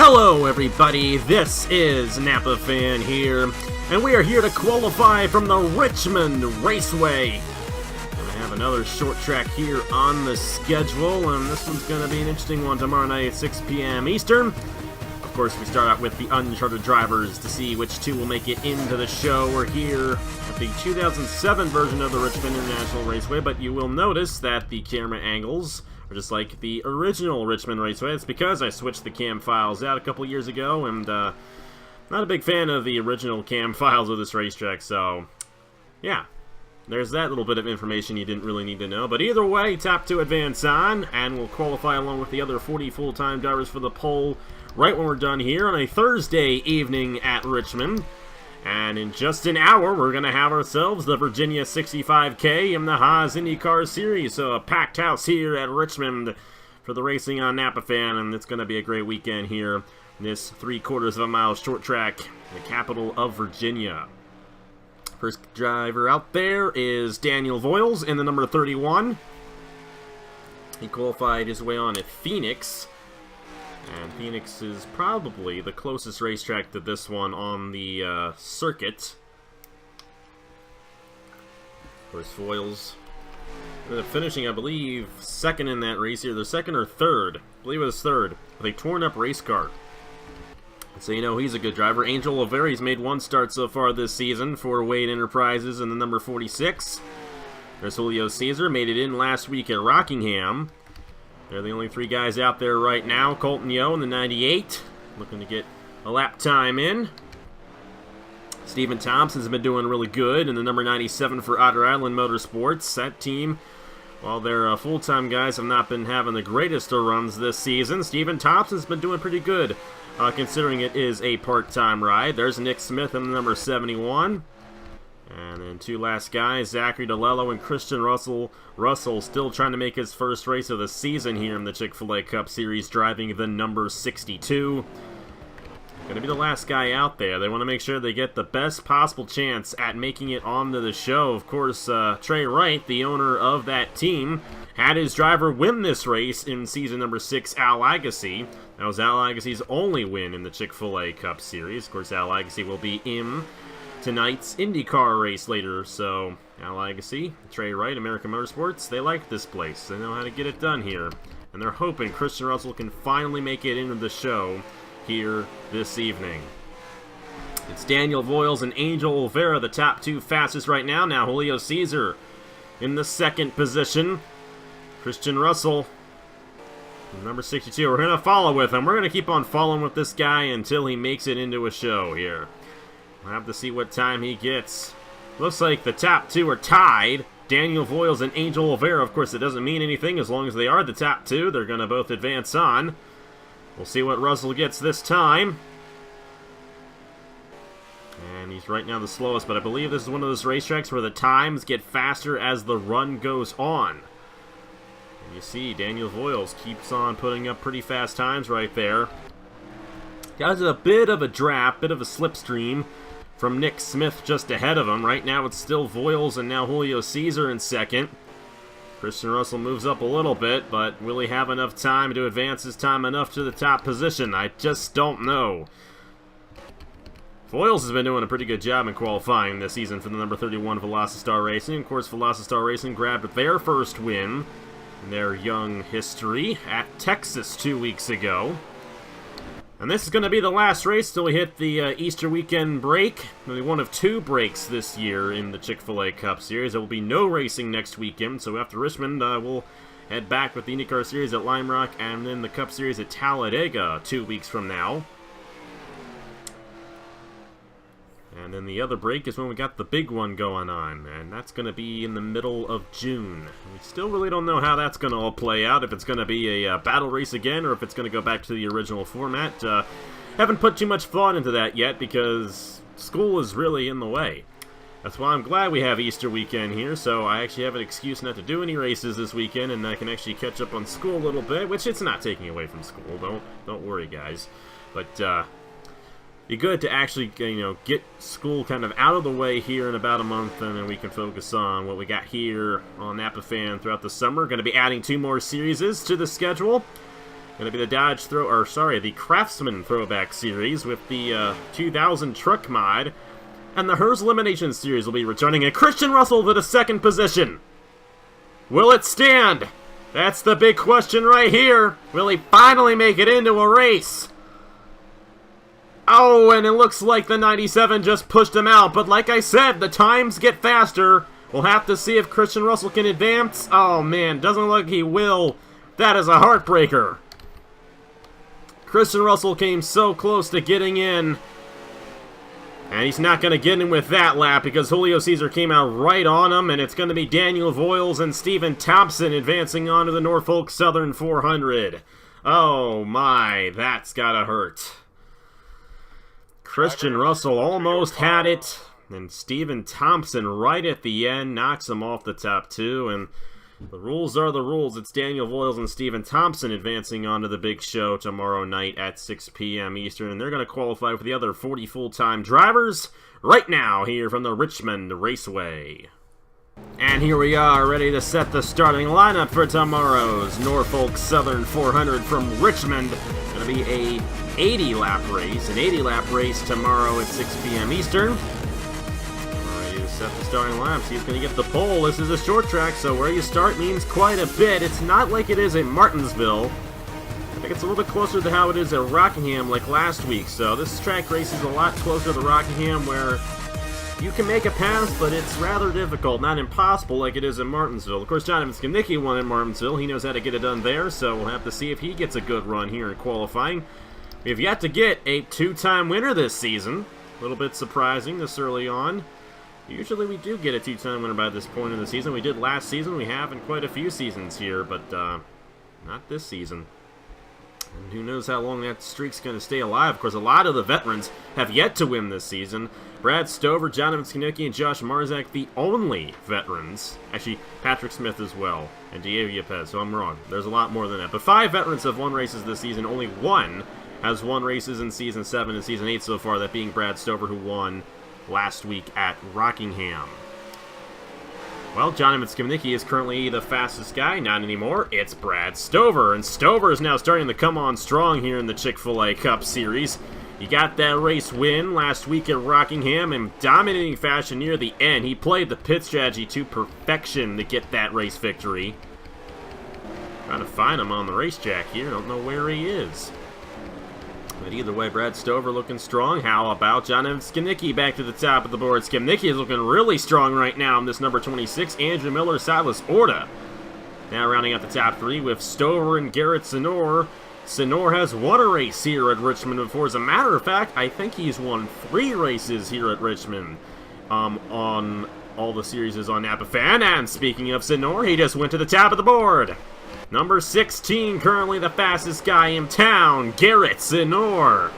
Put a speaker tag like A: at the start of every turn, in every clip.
A: Hello everybody, this is Napa Fan here, and we are here to qualify from the Richmond Raceway. Gonna have another short track here on the schedule, and this one's gonna be an interesting one tomorrow night at 6 p.m. Eastern. Of course, we start out with the uncharted drivers to see which two will make it into the show. We're here at the 2007 version of the Richmond International Raceway, but you will notice that the camera angles are just like the original Richmond Raceway. It's because I switched the cam files out a couple years ago, and not a big fan of the original cam files of this racetrack, so yeah. There's that little bit of information you didn't really need to know. But either way, top two advance on, and we'll qualify along with the other 40 full-time drivers for the pole right when we're done here on a Thursday evening at Richmond. And in just an hour, we're going to have ourselves the Virginia 65K in the Haas IndyCar Series. So a packed house here at Richmond for the Racing on Napa Fan, and it's going to be a great weekend here in this 3/4 of a mile short track, the capital of Virginia. First driver out there is Daniel Voiles in the number 31. He qualified his way on at Phoenix. And Phoenix is probably the closest racetrack to this one on the circuit. Of course, Voiles ended up finishing, I believe, second in that race here. They're second or third. I believe it was third. With a torn-up race car. So you know he's a good driver. Angel Oliveira's made one start so far this season for Wade Enterprises in the number 46. There's Julio Cesar, made it in last week at Rockingham. They're the only three guys out there right now. Colton Yo in the 98, looking to get a lap time in. Stephen Thompson's been doing really good in the number 97 for Otter Island Motorsports. That team, while their full-time guys have not been having the greatest of runs this season, Stephen Thompson's been doing pretty good, considering it is a part-time ride. There's Nick Smith in the number 71. And then two last guys, Zachary DeLello and Christian Russell. Russell still trying to make his first race of the season here in the Chick-fil-A Cup Series, driving the number 62. Going to be the last guy out there. They want to make sure they get the best possible chance at making it onto the show. Of course, Trey Wright, the owner of that team, had his driver win this race in season number 6, Al Agassi. That was Al Agassi's only win in the Chick-fil-A Cup Series. Of course, Al Agassi will be in tonight's IndyCar race later, so Al Agassi, Trey Wright, American Motorsports, they like this place. They know how to get it done here, and they're hoping Christian Russell can finally make it into the show here this evening. It's Daniel Voiles and Angel Oliveira, the top two fastest right now. Now Julio Cesar in the second position. Christian Russell, number 62. We're going to follow with him. We're going to keep on following with this guy until he makes it into a show here. We'll have to see what time he gets. Looks like the top two are tied. Daniel Voiles and Angel Oliveira. Of course, it doesn't mean anything as long as they are the top two. They're going to both advance on. We'll see what Russell gets this time. And he's right now the slowest, but I believe this is one of those racetracks where the times get faster as the run goes on. And you see Daniel Voiles keeps on putting up pretty fast times right there. Got a bit of a draft, bit of a slipstream from Nick Smith just ahead of him. Right now it's still Voiles and now Julio Cesar in second. Christian Russell moves up a little bit, but will he have enough time to advance his time enough to the top position? I just don't know. Voiles has been doing a pretty good job in qualifying this season for the number 31 Velocity Racing. Of course, Velocity Racing grabbed their first win in their young history at Texas 2 weeks ago. And this is going to be the last race till we hit the Easter weekend break. It'll be one of two breaks this year in the Chick-fil-A Cup Series. There will be no racing next weekend, so after Richmond, we'll head back with the IndyCar Series at Lime Rock and then the Cup Series at Talladega 2 weeks from now. And then the other break is when we got the big one going on, and that's going to be in the middle of June. We still really don't know how that's going to all play out, if it's going to be a battle race again, or if it's going to go back to the original format. Haven't put too much thought into that yet, because school is really in the way. That's why I'm glad we have Easter weekend here, so I actually have an excuse not to do any races this weekend, and I can actually catch up on school a little bit, which it's not taking away from school, don't worry guys. But, be good to actually, get school kind of out of the way here in about a month, and then we can focus on what we got here on Napa Fan throughout the summer. Going to be adding 2 more series to the schedule. Going to be the the Craftsman Throwback Series with the 2000 Truck Mod. And the Hers Elimination Series will be returning, and Christian Russell to the second position. Will it stand? That's the big question right here. Will he finally make it into a race? Oh, and it looks like the 97 just pushed him out. But like I said, the times get faster. We'll have to see if Christian Russell can advance. Oh, man, doesn't look like he will. That is a heartbreaker. Christian Russell came so close to getting in. And he's not going to get in with that lap because Julio Cesar came out right on him, and it's going to be Daniel Voiles and Stephen Thompson advancing on to the Norfolk Southern 400. Oh my, that's gotta hurt. Christian Russell almost had it, and Stephen Thompson right at the end knocks him off the top two, and the rules are the rules. It's Daniel Voiles and Stephen Thompson advancing onto the big show tomorrow night at 6 p.m. Eastern. And they're going to qualify for the other 40 full-time drivers right now here from the Richmond Raceway. And here we are, ready to set the starting lineup for tomorrow's Norfolk Southern 400 from Richmond. Going to be a 80-lap race, an 80-lap race tomorrow at 6 p.m. Eastern. Set the starting laps. He's going to get the pole. This is a short track, so where you start means quite a bit. It's not like it is in Martinsville. I think it's a little bit closer to how it is at Rockingham like last week. So this track race is a lot closer to Rockingham where you can make a pass, but it's rather difficult, not impossible like it is in Martinsville. Of course, Jonathan Skimnicki won in Martinsville. He knows how to get it done there, so we'll have to see if he gets a good run here in qualifying. We've yet to get a two-time winner this season. A little bit surprising this early on. Usually we do get a two-time winner by this point in the season. We did last season. We have in quite a few seasons here, but not this season. And who knows how long that streak's going to stay alive. Of course, a lot of the veterans have yet to win this season. Brad Stover, Jonathan Skimnicki, and Josh Marzak, the only veterans. Actually, Patrick Smith as well, and Diego Yepes, so I'm wrong. There's a lot more than that. But 5 veterans have won races this season. Only 1 has won races in Season 7 and Season 8 so far, that being Brad Stover, who won last week at Rockingham. Well, Jonathan Skimnicki is currently the fastest guy. Not anymore. It's Brad Stover. And Stover is now starting to come on strong here in the Chick-fil-A Cup Series. He got that race win last week at Rockingham in dominating fashion near the end. He played the pit strategy to perfection to get that race victory. Trying to find him on the racetrack here. Don't know where he is. But either way, Brad Stover looking strong. How about Jonathan Skimnicki back to the top of the board? Skimnicki is looking really strong right now in this number 26. Andrew Miller, Silas Orta. Now rounding out the top 3 with Stover and Garrett Senor. Senor has won a race here at Richmond before. As a matter of fact, I think he's won 3 races here at Richmond on all the series on Napa Fan. And speaking of Senor, he just went to the top of the board. Number 16, currently the fastest guy in town, Garrett Senor.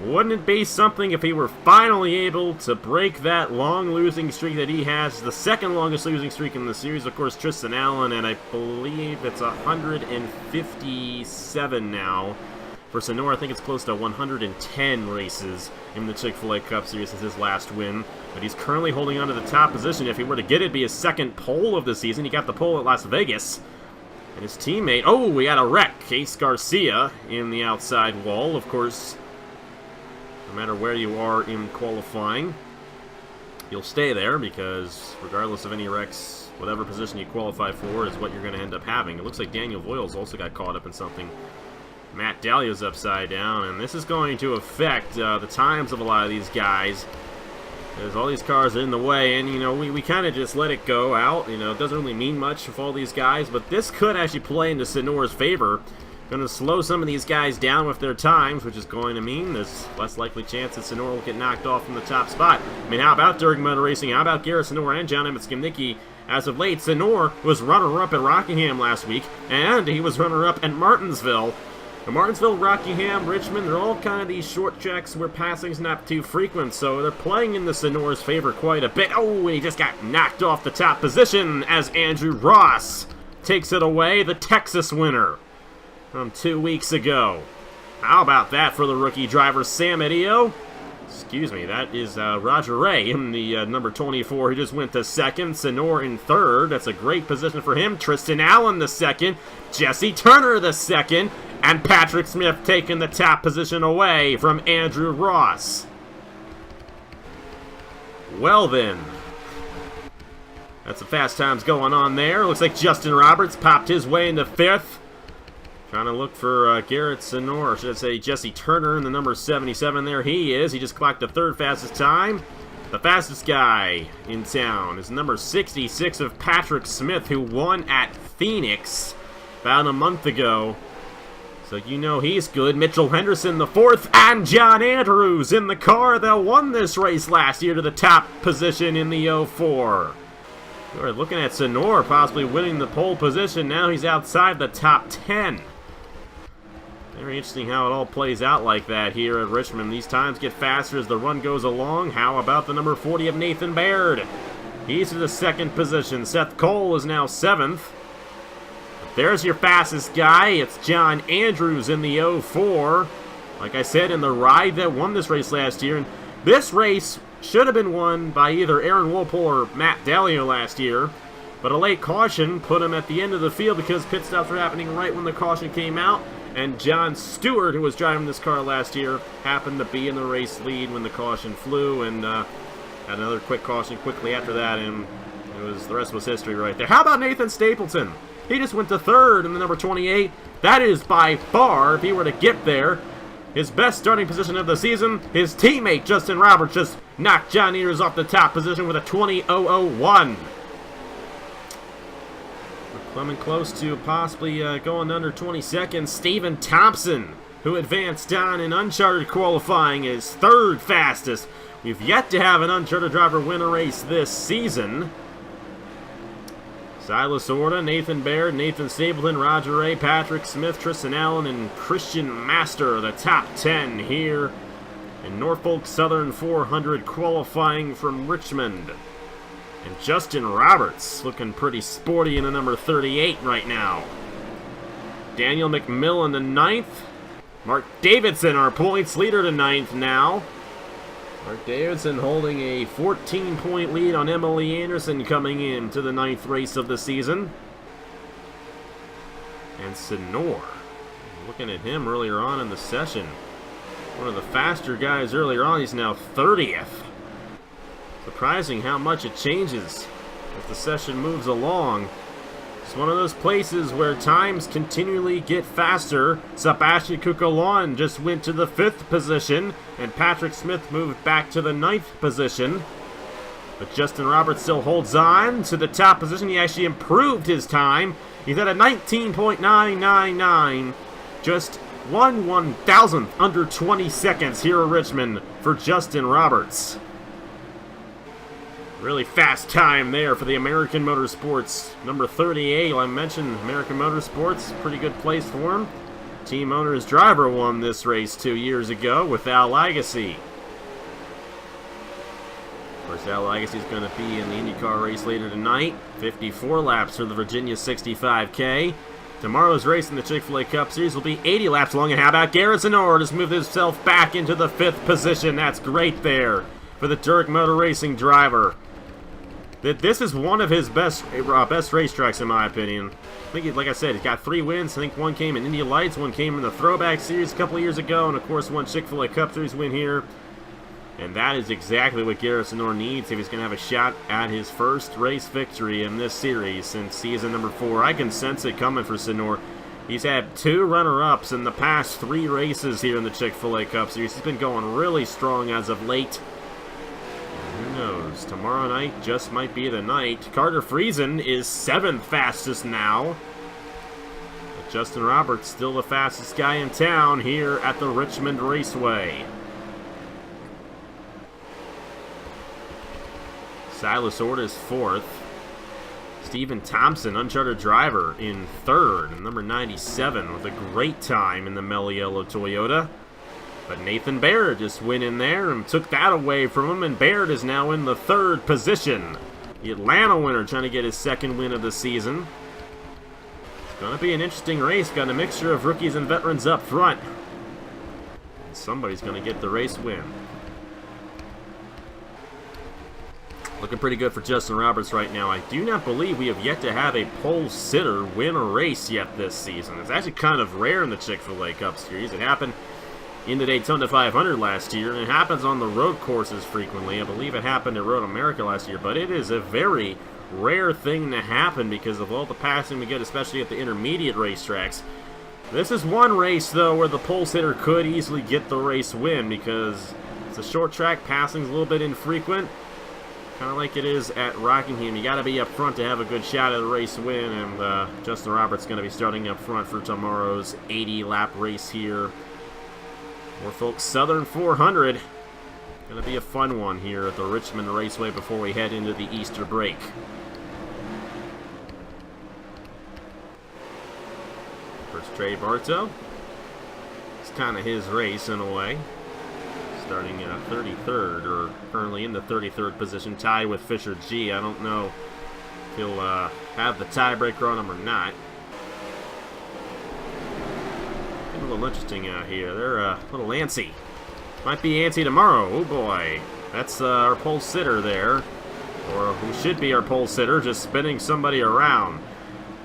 A: Wouldn't it be something if he were finally able to break that long losing streak that he has? The second longest losing streak in the series, of course, Tristan Allen, and I believe it's 157 now. For Senor, I think it's close to 110 races in the Chick-fil-A Cup Series since his last win. But he's currently holding on to the top position. If he were to get it, it'd be his second pole of the season. He got the pole at Las Vegas. And his teammate, oh, we got a wreck. Case Garcia in the outside wall. Of course, no matter where you are in qualifying, you'll stay there because regardless of any wrecks, whatever position you qualify for is what you're going to end up having. It looks like Daniel Voiles also got caught up in something. Matt Dahlia's upside down, and this is going to affect the times of a lot of these guys. Because all these cars are in the way, and, you know, we kind of just let it go out. You know, it doesn't really mean much for all these guys, but this could actually play into Senor's favor. Going to slow some of these guys down with their times, which is going to mean there's less likely chance that Senor will get knocked off from the top spot. I mean, how about Durgan Motor Racing? How about Garrett Senor and Jonathan Skimnicki? As of late, Senor was runner-up at Rockingham last week, and he was runner-up at Martinsville. Martinsville, Rockingham, Richmond, they're all kind of these short tracks where passing's not too frequent, so they're playing in the Senor's favor quite a bit. Oh, and he just got knocked off the top position as Andrew Ross takes it away, the Texas winner from 2 weeks ago. How about that for the rookie driver, Sam Eddio? Excuse me, that is Roger Ray in the number 24 who just went to second. Senor in third. That's a great position for him. Tristan Allen the second. Jesse Turner the second. And Patrick Smith taking the top position away from Andrew Ross. Well then. That's some fast times going on there. Looks like Justin Roberts popped his way into fifth. Trying to look for Garrett Senor, or should I say Jesse Turner in the number 77. There he is. He just clocked the third fastest time. The fastest guy in town is number 66 of Patrick Smith, who won at Phoenix about a month ago. So you know he's good. Mitchell Henderson the fourth, and John Andrews in the car that won this race last year to the top position in the 04. We're looking at Senor possibly winning the pole position. Now he's outside the top 10. Very interesting how it all plays out like that here at Richmond. These times get faster as the run goes along. How about the number 40 of Nathan Baird? He's to the second position. Seth Cole is now 7th. There's your fastest guy. It's John Andrews in the 04. Like I said, in the ride that won this race last year. And this race should have been won by either Aaron Wolpole or Matt Dalio last year. But a late caution put him at the end of the field because pit stops were happening right when the caution came out. And John Stewart, who was driving this car last year, happened to be in the race lead when the caution flew, and had another quick caution quickly after that, and the rest was history right there. How about Nathan Stapleton? He just went to third in the number 28. That is by far, if he were to get there, his best starting position of the season. His teammate, Justin Roberts, just knocked John Ears off the top position with a 20.001. Coming close to possibly going under 20 seconds. Stephen Thompson, who advanced on in uncharted qualifying, is third fastest. We've yet to have an uncharted driver win a race this season. Silas Orta, Nathan Baird, Nathan Stapleton, Roger Ray, Patrick Smith, Tristan Allen, and Christian Master, the top 10 here in Norfolk Southern 400 qualifying from Richmond. And Justin Roberts looking pretty sporty in the number 38 right now. Daniel McMillan the 9th. Mark Davidson, our points leader, to 9th now. Mark Davidson holding a 14-point lead on Emily Anderson coming in to the 9th race of the season. And Senor, looking at him earlier on in the session. One of the faster guys earlier on, he's now 30th. Surprising how much it changes as the session moves along. It's one of those places where times continually get faster. Sebastian Cucalon just went to the 5th position, and Patrick Smith moved back to the 9th position. But Justin Roberts still holds on to the top position. He actually improved his time. He's at a 19.999. Just 1/1000th under 20 seconds here at Richmond for Justin Roberts. Really fast time there for the American Motorsports. Number 38, I mentioned American Motorsports, pretty good place for him. Team owner's driver won this race 2 years ago with Al Agassi. Of course, Al Agassi is going to be in the IndyCar race later tonight. 54 laps for the Virginia 65K. Tomorrow's race in the Chick-fil-A Cup Series will be 80 laps long. And how about Garrett Senor just moved himself back into the 5th position? That's great there for the Turk Motor Racing driver. This is one of his best racetracks, in my opinion. I think, like I said, he's got 3 wins. I think one came in Indy Lights, one came in the Throwback Series a couple of years ago, and of course one Chick-fil-A Cup Series win here. And that is exactly what Garrett Senor needs if he's going to have a shot at his first race victory in this series since season number 4. I can sense it coming for Senor. He's had 2 runner-ups in the past 3 races here in the Chick-fil-A Cup Series. He's been going really strong as of late. Who knows? Tomorrow night just might be the night. Carter Friesen is 7th fastest now. But Justin Roberts still the fastest guy in town here at the Richmond Raceway. Silas Orta is 4th. Stephen Thompson, uncharted driver, in 3rd. Number 97 with a great time in the Melliello Toyota. But Nathan Baird just went in there and took that away from him, and Baird is now in the 3rd position. The Atlanta winner trying to get his 2nd win of the season. It's going to be an interesting race. Got a mixture of rookies and veterans up front. And somebody's going to get the race win. Looking pretty good for Justin Roberts right now. I do not believe we have yet to have a pole sitter win a race yet this season. It's actually kind of rare in the Chick-fil-A Cup Series. It happened in the Daytona 500 last year, and it happens on the road courses frequently. I believe it happened at Road America last year, but it is a very rare thing to happen because of all the passing we get, especially at the intermediate racetracks. This is one race, though, where the pole sitter could easily get the race win because it's a short track, passing's a little bit infrequent. Kind of like it is at Rockingham. You got to be up front to have a good shot at the race win, and Justin Roberts going to be starting up front for tomorrow's 80-lap race here. Norfolk Southern 400. Going to be a fun one here at the Richmond Raceway before we head into the Easter break. First Trey Bartow. It's kind of his race in a way. Starting 33rd, or currently in the 33rd position, tied with Fisher G. I don't know if he'll have the tiebreaker on him or not. Getting a little interesting out here. They're a little antsy. Might be antsy tomorrow. Oh boy. That's our pole sitter there. Or who should be our pole sitter, just spinning somebody around.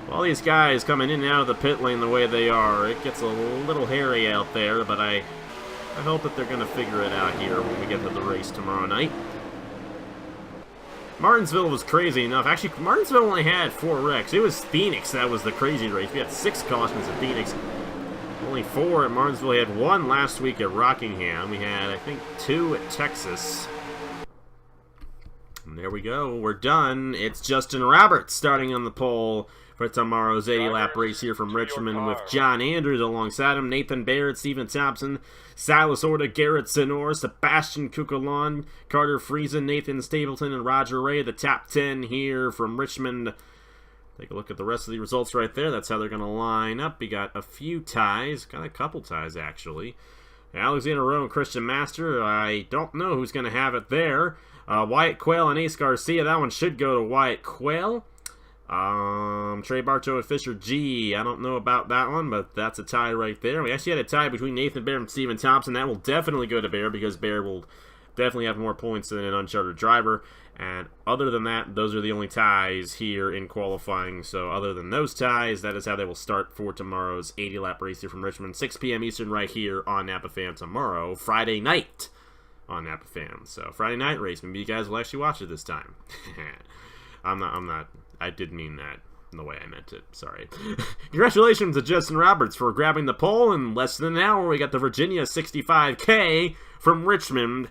A: All these guys coming in and out of the pit lane the way they are, it gets a little hairy out there, but I hope that they're going to figure it out here when we get to the race tomorrow night. Martinsville was crazy enough. Actually, Martinsville only had 4 wrecks. It was Phoenix that was the crazy race. We had 6 cautions at Phoenix. Only 4 at Martinsville. We had 1 last week at Rockingham. We had, I think, 2 at Texas. And there we go. We're done. It's Justin Roberts starting on the pole for tomorrow's 80-lap race here from Richmond with John Andrews alongside him, Nathan Barrett, Stephen Thompson, Silas Orta, Garrett Senor, Sebastian Cucalon, Carter Friesen, Nathan Stapleton, and Roger Ray, the top 10 here from Richmond. Take a look at the rest of the results right there. That's how they're going to line up. We got a few ties, got a couple ties actually. Alexander Rowe and Christian Master, I don't know who's going to have it there. Wyatt Quayle and Ace Garcia, that one should go to Wyatt Quayle. Trey Bartow and Fisher G. I don't know about that one, but that's a tie right there. We actually had a tie between Nathan Baird and Stephen Thompson. That will definitely go to Baird because Baird will definitely have more points than an uncharted driver. And other than that, those are the only ties here in qualifying. So other than those ties, that is how they will start for tomorrow's 80-lap race here from Richmond. 6 p.m. Eastern right here on Napa Fan tomorrow, Friday night on Napa Fan. So Friday night race. Maybe you guys will actually watch it this time. I'm not. I didn't mean that in the way I meant it. Sorry. Congratulations to Justin Roberts for grabbing the pole in less than an hour. We got the Virginia 65K from Richmond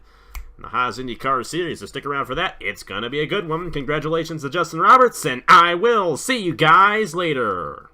A: in the Haas IndyCar Series. So stick around for that. It's going to be a good one. Congratulations to Justin Roberts, and I will see you guys later.